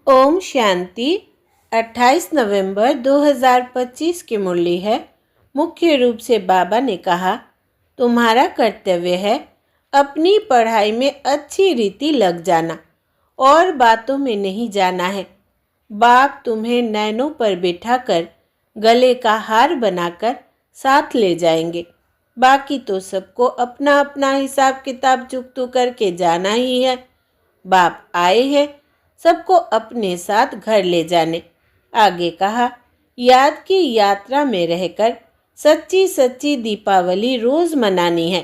ओम शांति। 28 नवंबर 2025 की मुरली है। मुख्य रूप से बाबा ने कहा, तुम्हारा कर्तव्य है अपनी पढ़ाई में अच्छी रीति लग जाना और बातों में नहीं जाना है। बाप तुम्हें नैनों पर बिठाकर गले का हार बनाकर साथ ले जाएंगे। बाकी तो सबको अपना अपना हिसाब किताब चुकतू करके जाना ही है। बाप आए हैं सबको अपने साथ घर ले जाने। आगे कहा, याद की यात्रा में रहकर सच्ची सच्ची दीपावली रोज मनानी है।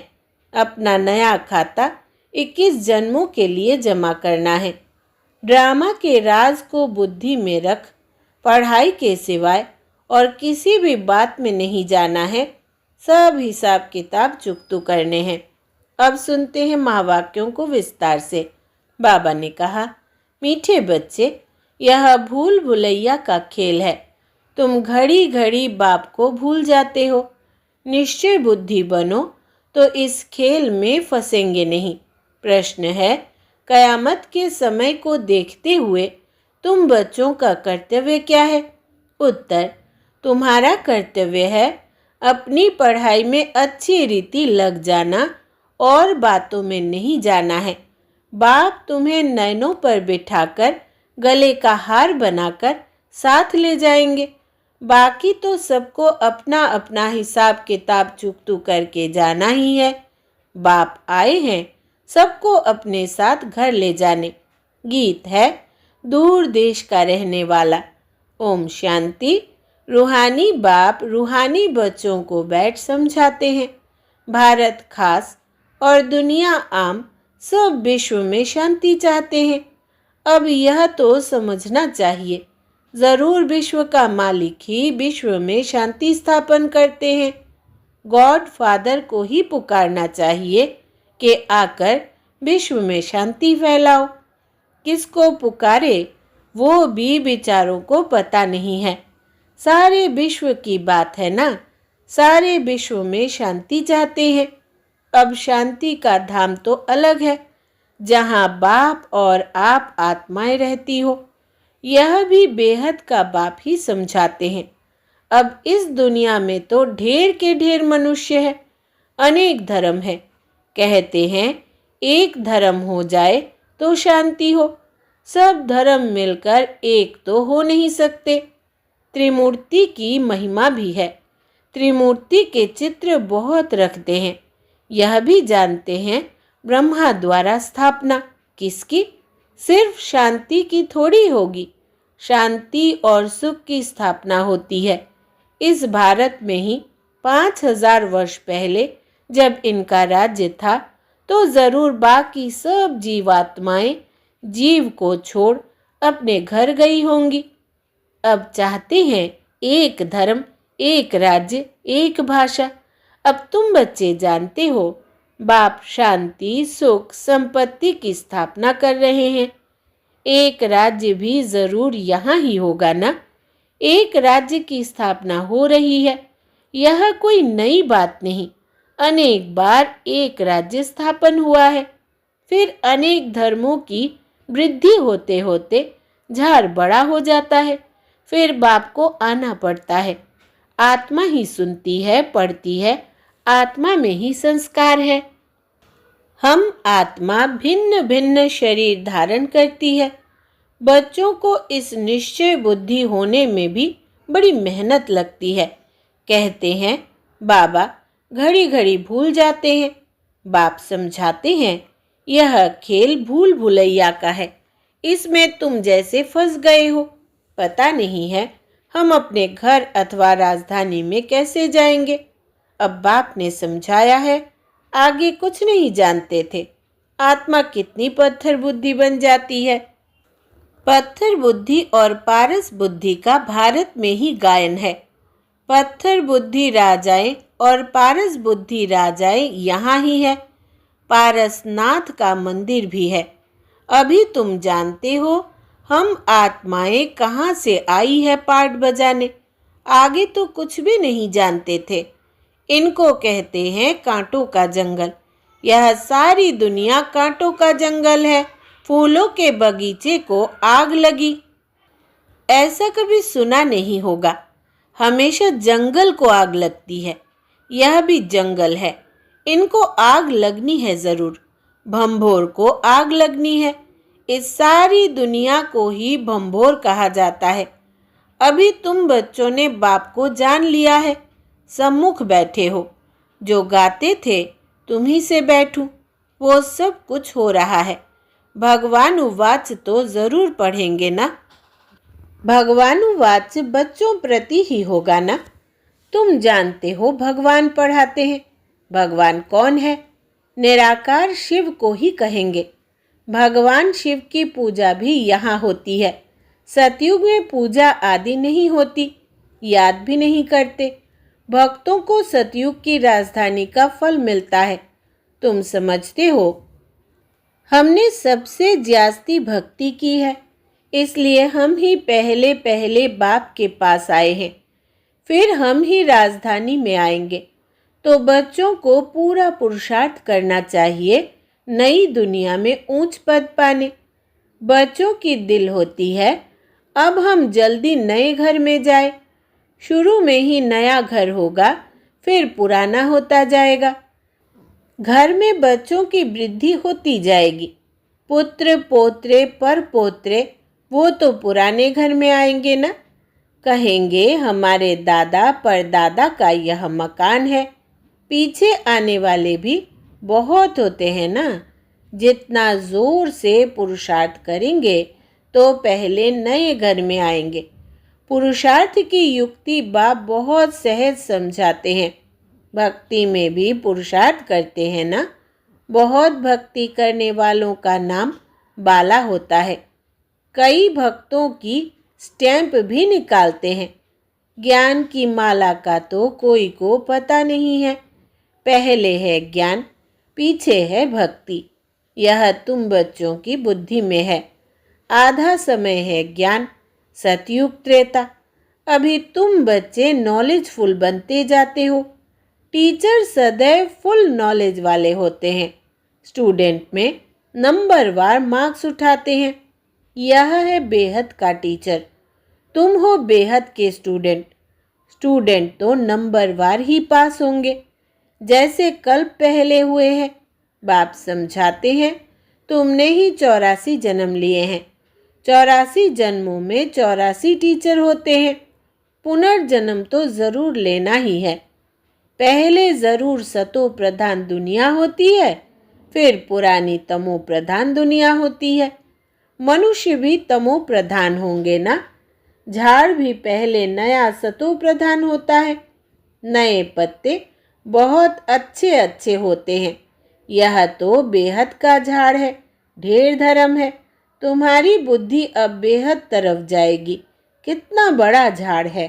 अपना नया खाता 21 जन्मों के लिए जमा करना है। ड्रामा के राज को बुद्धि में रख पढ़ाई के सिवाय और किसी भी बात में नहीं जाना है। सब हिसाब किताब चुकतू करने हैं। अब सुनते हैं महावाक्यों को विस्तार से। बाबा ने कहा, मीठे बच्चे, यह भूल भुलैया का खेल है। तुम घड़ी घड़ी बाप को भूल जाते हो। निश्चय बुद्धि बनो तो इस खेल में फंसेंगे नहीं। प्रश्न है, कयामत के समय को देखते हुए तुम बच्चों का कर्तव्य क्या है? उत्तर, तुम्हारा कर्तव्य है अपनी पढ़ाई में अच्छी रीति लग जाना और बातों में नहीं जाना है। बाप तुम्हें नैनों पर बिठाकर गले का हार बनाकर साथ ले जाएंगे। बाकी तो सबको अपना अपना हिसाब किताब चुकतू करके जाना ही है। बाप आए हैं सबको अपने साथ घर ले जाने। गीत है दूर देश का रहने वाला। ओम शांति। रूहानी बाप रूहानी बच्चों को बैठ समझाते हैं। भारत खास और दुनिया आम सब विश्व में शांति चाहते हैं। अब यह तो समझना चाहिए, जरूर विश्व का मालिक ही विश्व में शांति स्थापन करते हैं। गॉड फादर को ही पुकारना चाहिए कि आकर विश्व में शांति फैलाओ। किसको पुकारे वो भी बेचारों को पता नहीं है। सारे विश्व की बात है ना, सारे विश्व में शांति चाहते हैं। अब शांति का धाम तो अलग है, जहाँ बाप और आप आत्माएं रहती हो। यह भी बेहद का बाप ही समझाते हैं। अब इस दुनिया में तो ढेर के ढेर मनुष्य है, अनेक धर्म है। कहते हैं एक धर्म हो जाए तो शांति हो। सब धर्म मिलकर एक तो हो नहीं सकते। त्रिमूर्ति की महिमा भी है। त्रिमूर्ति के चित्र बहुत रखते हैं। यह भी जानते हैं ब्रह्मा द्वारा स्थापना किसकी? सिर्फ शांति की थोड़ी होगी। शांति और सुख की स्थापना होती है। इस भारत में ही 5000 वर्ष पहले जब इनका राज्य था तो जरूर बाकी सब जीवात्माएं जीव को छोड़ अपने घर गई होंगी। अब चाहते हैं एक धर्म, एक राज्य, एक भाषा। अब तुम बच्चे जानते हो बाप शांति सुख संपत्ति की स्थापना कर रहे हैं। एक राज्य भी जरूर यहाँ ही होगा ना। एक राज्य की स्थापना हो रही है। यह कोई नई बात नहीं। अनेक बार एक राज्य स्थापन हुआ है। फिर अनेक धर्मों की वृद्धि होते होते झाड़ बड़ा हो जाता है। फिर बाप को आना पड़ता है। आत्मा ही सुनती है, पढ़ती है। आत्मा में ही संस्कार है। हम आत्मा भिन्न भिन्न शरीर धारण करती है। बच्चों को इस निश्चय बुद्धि होने में भी बड़ी मेहनत लगती है। कहते हैं बाबा घड़ी घड़ी भूल जाते हैं। बाप समझाते हैं यह खेल भूल भुलैया का है। इसमें तुम जैसे फंस गए हो। पता नहीं है हम अपने घर अथवा राजधानी में कैसे जाएंगे। अब बाप ने समझाया है, आगे कुछ नहीं जानते थे। आत्मा कितनी पत्थर बुद्धि बन जाती है। पत्थर बुद्धि और पारस बुद्धि का भारत में ही गायन है। पत्थर बुद्धि राजाएं और पारस बुद्धि राजाएं यहाँ ही है। पारसनाथ का मंदिर भी है। अभी तुम जानते हो हम आत्माएं कहाँ से आई है पाठ बजाने। आगे तो कुछ भी नहीं जानते थे। इनको कहते हैं कांटों का जंगल। यह सारी दुनिया कांटों का जंगल है। फूलों के बगीचे को आग लगी ऐसा कभी सुना नहीं होगा। हमेशा जंगल को आग लगती है। यह भी जंगल है, इनको आग लगनी है ज़रूर। भंभोर को आग लगनी है। इस सारी दुनिया को ही भंभोर कहा जाता है। अभी तुम बच्चों ने बाप को जान लिया है। सम्मुख बैठे हो। जो गाते थे तुम ही से बैठूं, वो सब कुछ हो रहा है। भगवान उवाच तो ज़रूर पढ़ेंगे ना। भगवान उवाच बच्चों प्रति ही होगा ना। तुम जानते हो भगवान पढ़ाते हैं। भगवान कौन है? निराकार शिव को ही कहेंगे। भगवान शिव की पूजा भी यहाँ होती है। सतयुग में पूजा आदि नहीं होती, याद भी नहीं करते। भक्तों को सतयुग की राजधानी का फल मिलता है। तुम समझते हो, हमने सबसे ज्यास्ती भक्ति की है, इसलिए हम ही पहले पहले बाप के पास आए हैं। फिर हम ही राजधानी में आएंगे। तो बच्चों को पूरा पुरुषार्थ करना चाहिए नई दुनिया में ऊंच पद पाने। बच्चों की दिल होती है अब हम जल्दी नए घर में जाए। शुरू में ही नया घर होगा, फिर पुराना होता जाएगा। घर में बच्चों की वृद्धि होती जाएगी। पुत्र पोत्रे पर पोत्रे वो तो पुराने घर में आएंगे ना। कहेंगे हमारे दादा परदादा का यह मकान है। पीछे आने वाले भी बहुत होते हैं ना। जितना जोर से पुरुषार्थ करेंगे तो पहले नए घर में आएंगे। पुरुषार्थ की युक्ति बाप बहुत सहज समझाते हैं। भक्ति में भी पुरुषार्थ करते हैं ना। बहुत भक्ति करने वालों का नाम बाला होता है। कई भक्तों की स्टैंप भी निकालते हैं। ज्ञान की माला का तो कोई को पता नहीं है। पहले है ज्ञान, पीछे है भक्ति। यह तुम बच्चों की बुद्धि में है। आधा समय है ज्ञान, सतयुग त्रेता। अभी तुम बच्चे नॉलेजफुल बनते जाते हो। टीचर सदैव फुल नॉलेज वाले होते हैं। स्टूडेंट में नंबरवार मार्क्स उठाते हैं। यह है बेहद का टीचर। तुम हो बेहद के स्टूडेंट। स्टूडेंट तो नंबरवार ही पास होंगे, जैसे कल पहले हुए हैं। बाप समझाते हैं तुमने ही 84 जन्म लिए हैं। 84 जन्मों में 84 टीचर होते हैं। पुनर्जन्म तो ज़रूर लेना ही है। पहले ज़रूर सतो प्रधान दुनिया होती है, फिर पुरानी तमो प्रधान दुनिया होती है। मनुष्य भी तमो प्रधान होंगे ना। झाड़ भी पहले नया सतो प्रधान होता है। नए पत्ते बहुत अच्छे अच्छे होते हैं। यह तो बेहद का झाड़ है, ढेर धर्म है। तुम्हारी बुद्धि अब बेहद तरफ जाएगी। कितना बड़ा झाड़ है।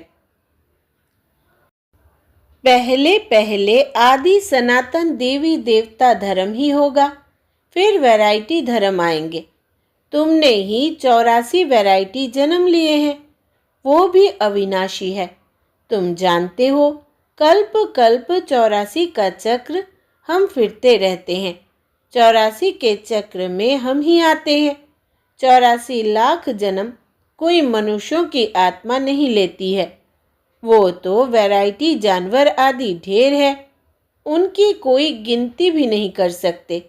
पहले पहले आदि सनातन देवी देवता धर्म ही होगा, फिर वैरायटी धर्म आएंगे। तुमने ही 84 वैरायटी जन्म लिए हैं, वो भी अविनाशी है। तुम जानते हो कल्प कल्प 84 का चक्र हम फिरते रहते हैं। 84 के चक्र में हम ही आते हैं। 84 लाख जन्म कोई मनुष्यों की आत्मा नहीं लेती है। वो तो वैरायटी जानवर आदि ढेर है, उनकी कोई गिनती भी नहीं कर सकते।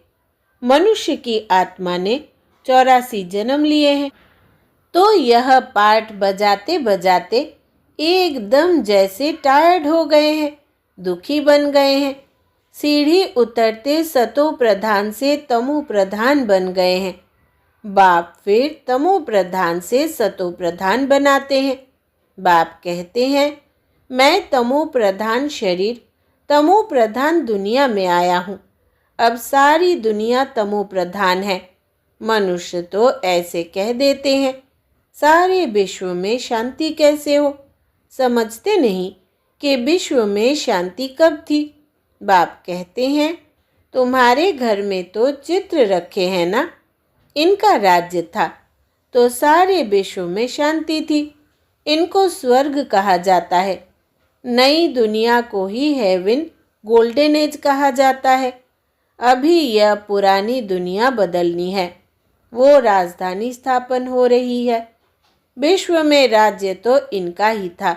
मनुष्य की आत्मा ने 84 जन्म लिए हैं। तो यह पाठ बजाते बजाते एकदम जैसे टायर्ड हो गए हैं, दुखी बन गए हैं। सीढ़ी उतरते सतो प्रधान से तमो प्रधान बन गए हैं। बाप फिर तमो प्रधान से सतो प्रधान बनाते हैं। बाप कहते हैं मैं तमो प्रधान शरीर, तमो प्रधान दुनिया में आया हूँ। अब सारी दुनिया तमो प्रधान है। मनुष्य तो ऐसे कह देते हैं सारे विश्व में शांति कैसे हो। समझते नहीं कि विश्व में शांति कब थी। बाप कहते हैं तुम्हारे घर में तो चित्र रखे हैं ना, इनका राज्य था तो सारे विश्व में शांति थी। इनको स्वर्ग कहा जाता है। नई दुनिया को ही हेवन गोल्डन एज कहा जाता है। अभी यह पुरानी दुनिया बदलनी है। वो राजधानी स्थापन हो रही है। विश्व में राज्य तो इनका ही था।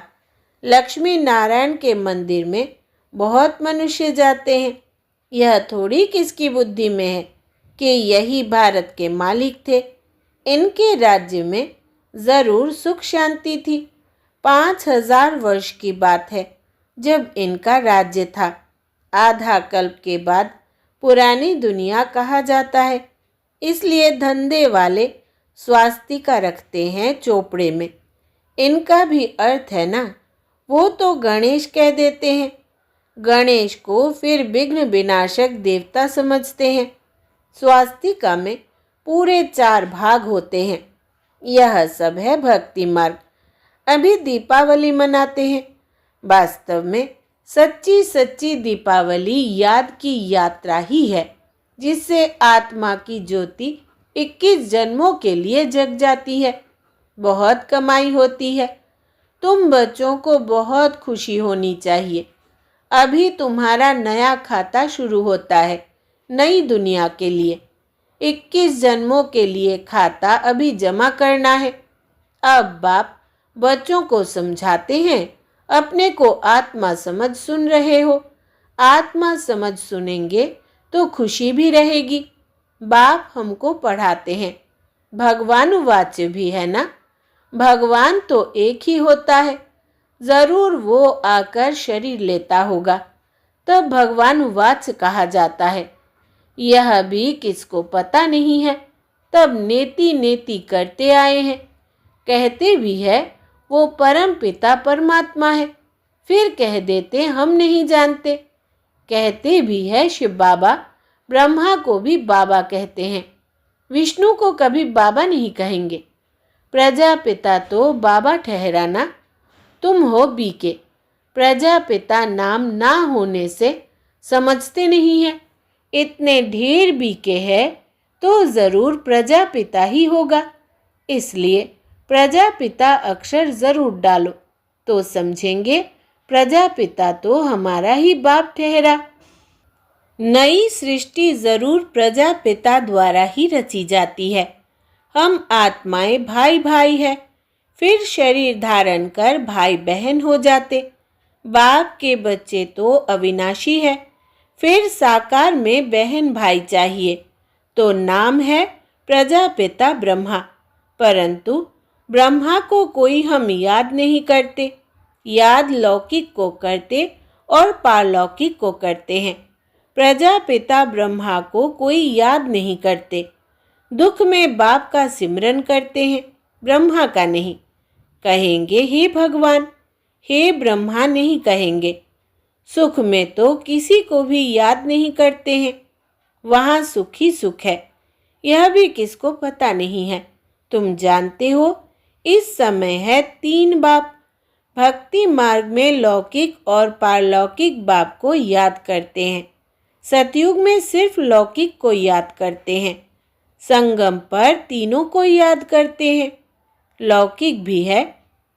लक्ष्मी नारायण के मंदिर में बहुत मनुष्य जाते हैं। यह थोड़ी किसकी बुद्धि में है कि यही भारत के मालिक थे। इनके राज्य में जरूर सुख शांति थी। 5000 वर्ष की बात है जब इनका राज्य था। आधा कल्प के बाद पुरानी दुनिया कहा जाता है। इसलिए धंधे वाले स्वास्तिका रखते हैं चोपड़े में। इनका भी अर्थ है ना, वो तो गणेश कह देते हैं। गणेश को फिर विघ्न विनाशक देवता समझते हैं। स्वास्तिका में पूरे 4 भाग होते हैं। यह सब है भक्ति मार्ग। अभी दीपावली मनाते हैं। वास्तव में सच्ची सच्ची दीपावली याद की यात्रा ही है, जिससे आत्मा की ज्योति 21 जन्मों के लिए जग जाती है। बहुत कमाई होती है। तुम बच्चों को बहुत खुशी होनी चाहिए। अभी तुम्हारा नया खाता शुरू होता है नई दुनिया के लिए। 21 जन्मों के लिए खाता अभी जमा करना है। अब बाप बच्चों को समझाते हैं। अपने को आत्मा समझ सुन रहे हो। आत्मा समझ सुनेंगे तो खुशी भी रहेगी। बाप हमको पढ़ाते हैं। भगवानुवाच्य भी है ना। भगवान तो एक ही होता है। जरूर वो आकर शरीर लेता होगा, तब भगवानुवाच्य कहा जाता है। यह भी किसको पता नहीं है, तब नेति नेति करते आए हैं। कहते भी है वो परम पिता परमात्मा है, फिर कह देते हम नहीं जानते। कहते भी है शिव बाबा, ब्रह्मा को भी बाबा कहते हैं। विष्णु को कभी बाबा नहीं कहेंगे। प्रजापिता तो बाबा ठहराना। तुम हो बीके। प्रजापिता नाम ना होने से समझते नहीं है। इतने ढेर बीके है तो जरूर प्रजापिता ही होगा। इसलिए प्रजापिता अक्षर जरूर डालो तो समझेंगे प्रजापिता तो हमारा ही बाप ठहरा। नई सृष्टि जरूर प्रजापिता द्वारा ही रची जाती है। हम आत्माएं भाई भाई है, फिर शरीर धारण कर भाई बहन हो जाते। बाप के बच्चे तो अविनाशी है, फिर साकार में बहन भाई चाहिए, तो नाम है प्रजापिता ब्रह्मा। परंतु ब्रह्मा को कोई हम याद नहीं करते। याद लौकिक को करते और पारलौकिक को करते हैं। प्रजापिता ब्रह्मा को कोई याद नहीं करते। दुख में बाप का सिमरन करते हैं, ब्रह्मा का नहीं। कहेंगे हे भगवान, हे ब्रह्मा नहीं कहेंगे। सुख में तो किसी को भी याद नहीं करते हैं। वहाँ सुख ही सुख है, यह भी किसको पता नहीं है। तुम जानते हो इस समय है 3 बाप। भक्ति मार्ग में लौकिक और पारलौकिक बाप को याद करते हैं। सतयुग में सिर्फ लौकिक को याद करते हैं। संगम पर तीनों को याद करते हैं। लौकिक भी है,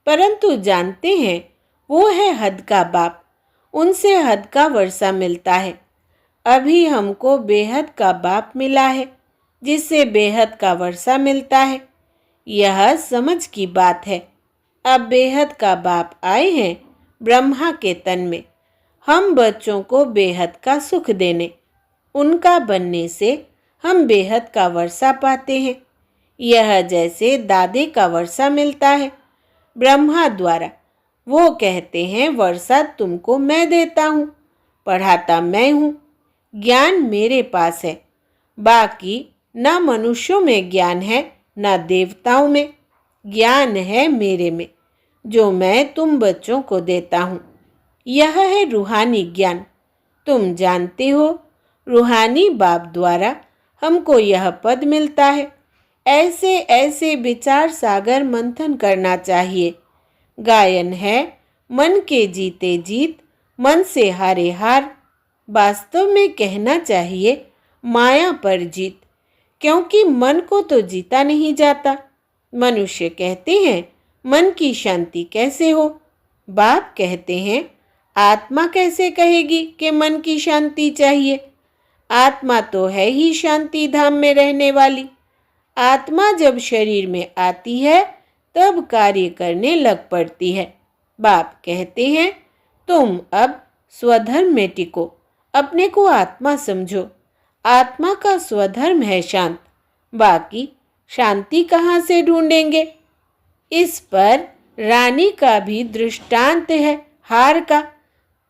परंतु जानते हैं वो है हद का बाप। उनसे हद का वर्षा मिलता है। अभी हमको बेहद का बाप मिला है, जिससे बेहद का वर्षा मिलता है। यह समझ की बात है। अब बेहद का बाप आए हैं ब्रह्मा के तन में, हम बच्चों को बेहद का सुख देने। उनका बनने से हम बेहद का वर्षा पाते हैं। यह जैसे दादे का वर्षा मिलता है ब्रह्मा द्वारा। वो कहते हैं वर्षा तुमको मैं देता हूँ, पढ़ाता मैं हूँ, ज्ञान मेरे पास है। बाकी न मनुष्यों में ज्ञान है न देवताओं में। ज्ञान है मेरे में, जो मैं तुम बच्चों को देता हूँ। यह है रूहानी ज्ञान। तुम जानते हो रूहानी बाप द्वारा हमको यह पद मिलता है। ऐसे ऐसे विचार सागर मंथन करना चाहिए। गायन है मन के जीते जीत, मन से हारे हार। वास्तव में कहना चाहिए माया पर जीत, क्योंकि मन को तो जीता नहीं जाता। मनुष्य कहते हैं मन की शांति कैसे हो। बाप कहते हैं आत्मा कैसे कहेगी कि मन की शांति चाहिए। आत्मा तो है ही शांति धाम में रहने वाली। आत्मा जब शरीर में आती है तब कार्य करने लग पड़ती है। बाप कहते हैं, तुम अब स्वधर्म में टिको, अपने को आत्मा समझो। आत्मा का स्वधर्म है शांत, बाकी शांति कहाँ से ढूंढेंगे। इस पर रानी का भी दृष्टांत है हार का।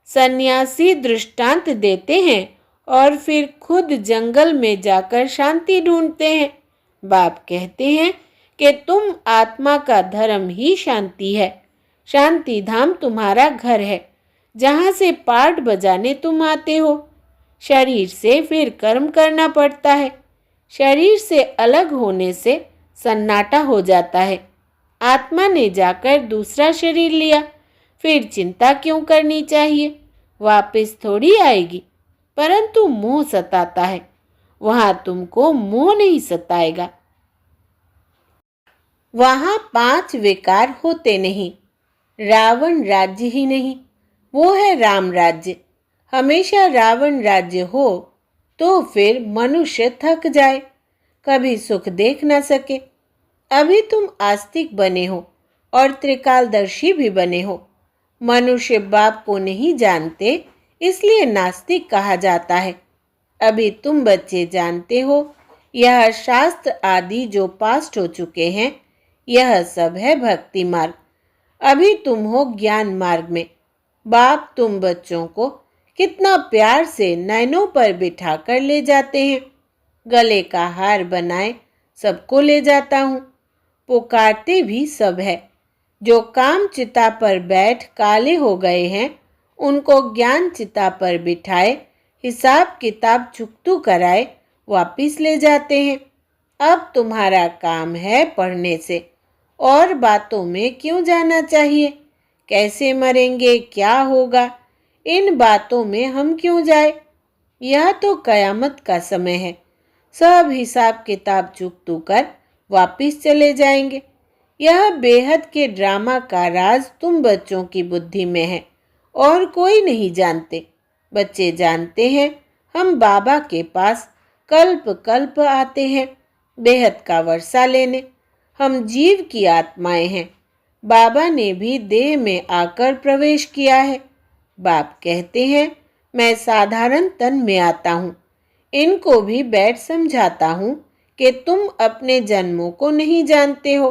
सन्यासी दृष्टांत देते हैं और फिर खुद जंगल में जाकर शांति ढूंढते हैं। बाप कहते हैं कि तुम आत्मा का धर्म ही शांति है। शांति धाम तुम्हारा घर है, जहाँ से पाठ बजाने तुम आते हो। शरीर से फिर कर्म करना पड़ता है। शरीर से अलग होने से सन्नाटा हो जाता है। आत्मा ने जाकर दूसरा शरीर लिया, फिर चिंता क्यों करनी चाहिए, वापस थोड़ी आएगी। परंतु मोह सताता है, वहां तुमको मोह नहीं सताएगा। वहां 5 विकार होते नहीं। रावण राज्य ही नहीं, वो है राम राज्य। हमेशा रावण राज्य हो तो फिर मनुष्य थक जाए, कभी सुख देख न सके। अभी तुम आस्तिक बने हो और त्रिकालदर्शी भी बने हो। मनुष्य बाप को नहीं जानते, इसलिए नास्तिक कहा जाता है। अभी तुम बच्चे जानते हो, यह शास्त्र आदि जो पास्ट हो चुके हैं, यह सब है भक्ति मार्ग। अभी तुम हो ज्ञान मार्ग में। बाप तुम बच्चों को कितना प्यार से नैनों पर बिठा कर ले जाते हैं। गले का हार बनाए सबको ले जाता हूँ। पुकारते भी सब है। जो काम चिता पर बैठ काले हो गए हैं, उनको ज्ञान चिता पर बिठाए, हिसाब किताब चुकतू कराए, वापिस ले जाते हैं। अब तुम्हारा काम है पढ़ने से, और बातों में क्यों जाना चाहिए। कैसे मरेंगे, क्या होगा, इन बातों में हम क्यों जाए। यह तो कयामत का समय है। सब हिसाब किताब चुकतू कर वापिस चले जाएंगे। यह बेहद के ड्रामा का राज तुम बच्चों की बुद्धि में है और कोई नहीं जानते। बच्चे जानते हैं हम बाबा के पास कल्प कल्प आते हैं बेहद का वर्षा लेने। हम जीव की आत्माएं हैं। बाबा ने भी देह में आकर प्रवेश किया है। बाप कहते हैं, मैं साधारण तन में आता हूँ। इनको भी बैठ समझाता हूँ कि तुम अपने जन्मों को नहीं जानते हो,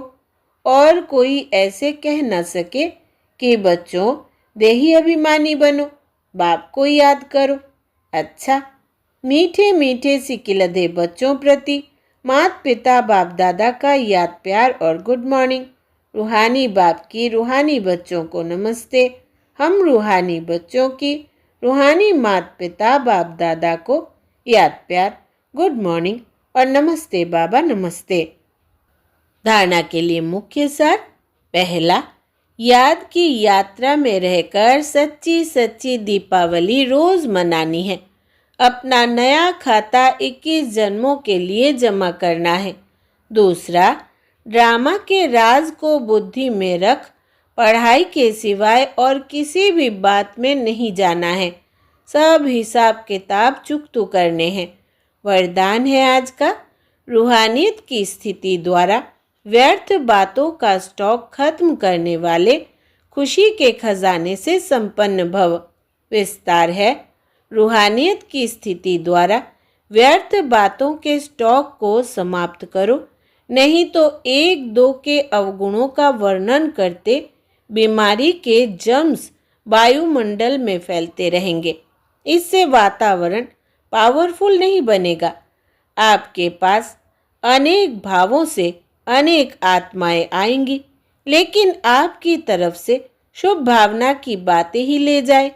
और कोई ऐसे कह न सके कि बच्चों देही अभिमानी बनो, बाप को याद करो। अच्छा, मीठे मीठे सिकिलधे बच्चों प्रति माता पिता बाप दादा का याद प्यार और गुड मॉर्निंग। रूहानी बाप की रूहानी बच्चों को नमस्ते। हम रूहानी बच्चों की रूहानी माता पिता बाप दादा को याद प्यार, गुड मॉर्निंग और नमस्ते बाबा नमस्ते। धारणा के लिए मुख्य सार। पहला, याद की यात्रा में रहकर सच्ची सच्ची दीपावली रोज मनानी है। अपना नया खाता 21 जन्मों के लिए जमा करना है। दूसरा, ड्रामा के राज को बुद्धि में रख पढ़ाई के सिवाय और किसी भी बात में नहीं जाना है। सब हिसाब किताब चुकतू करने हैं। वरदान है आज का, रूहानियत की स्थिति द्वारा व्यर्थ बातों का स्टॉक खत्म करने वाले खुशी के खजाने से संपन्न भव। विस्तार है, रूहानियत की स्थिति द्वारा व्यर्थ बातों के स्टॉक को समाप्त करो, नहीं तो 1-2 के अवगुणों का वर्णन करते बीमारी के जर्म्स वायुमंडल में फैलते रहेंगे। इससे वातावरण पावरफुल नहीं बनेगा। आपके पास अनेक भावों से अनेक आत्माएं आएंगी, लेकिन आपकी तरफ से शुभ भावना की बातें ही ले जाए।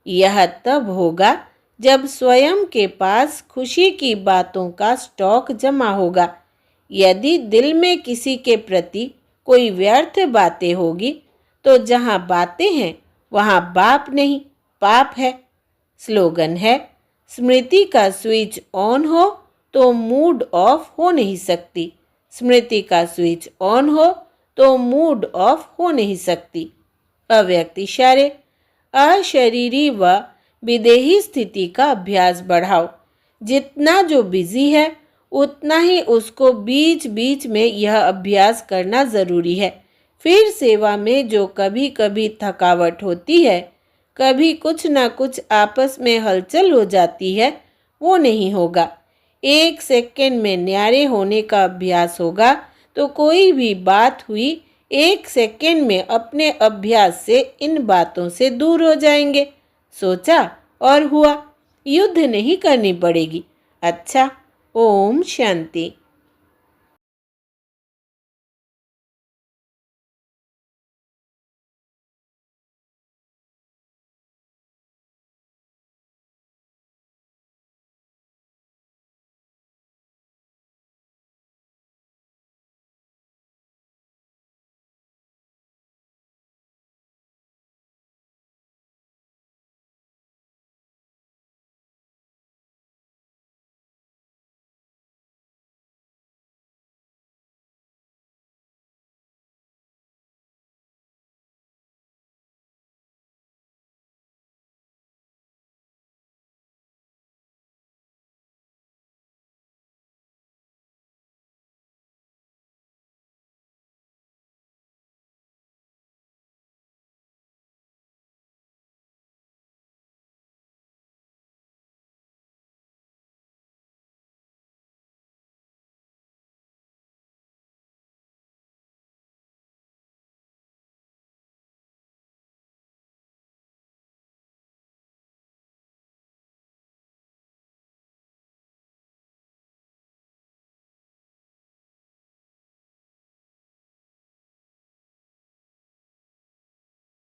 यह तब होगा जब स्वयं के पास खुशी की बातों का स्टॉक जमा होगा। यदि दिल में किसी के प्रति कोई व्यर्थ बातें होगी, तो जहाँ बातें हैं वहाँ बाप नहीं पाप है। स्लोगन है, स्मृति का स्विच ऑन हो तो मूड ऑफ हो नहीं सकती। स्मृति का स्विच ऑन हो तो मूड ऑफ हो नहीं सकती। अव्यक्त इशारे, अशरीरी व विदेही स्थिति का अभ्यास बढ़ाओ। जितना जो बिजी है, उतना ही उसको बीच बीच में यह अभ्यास करना ज़रूरी है फिर सेवा में जो कभी कभी थकावट होती है, कभी कुछ ना कुछ आपस में हलचल हो जाती है, वो नहीं होगा। 1 सेकंड में न्यारे होने का अभ्यास होगा तो कोई भी बात हुई 1 सेकंड में अपने अभ्यास से इन बातों से दूर हो जाएंगे। सोचा और हुआ। युद्ध नहीं करनी पड़ेगी। अच्छा, ओम शांति।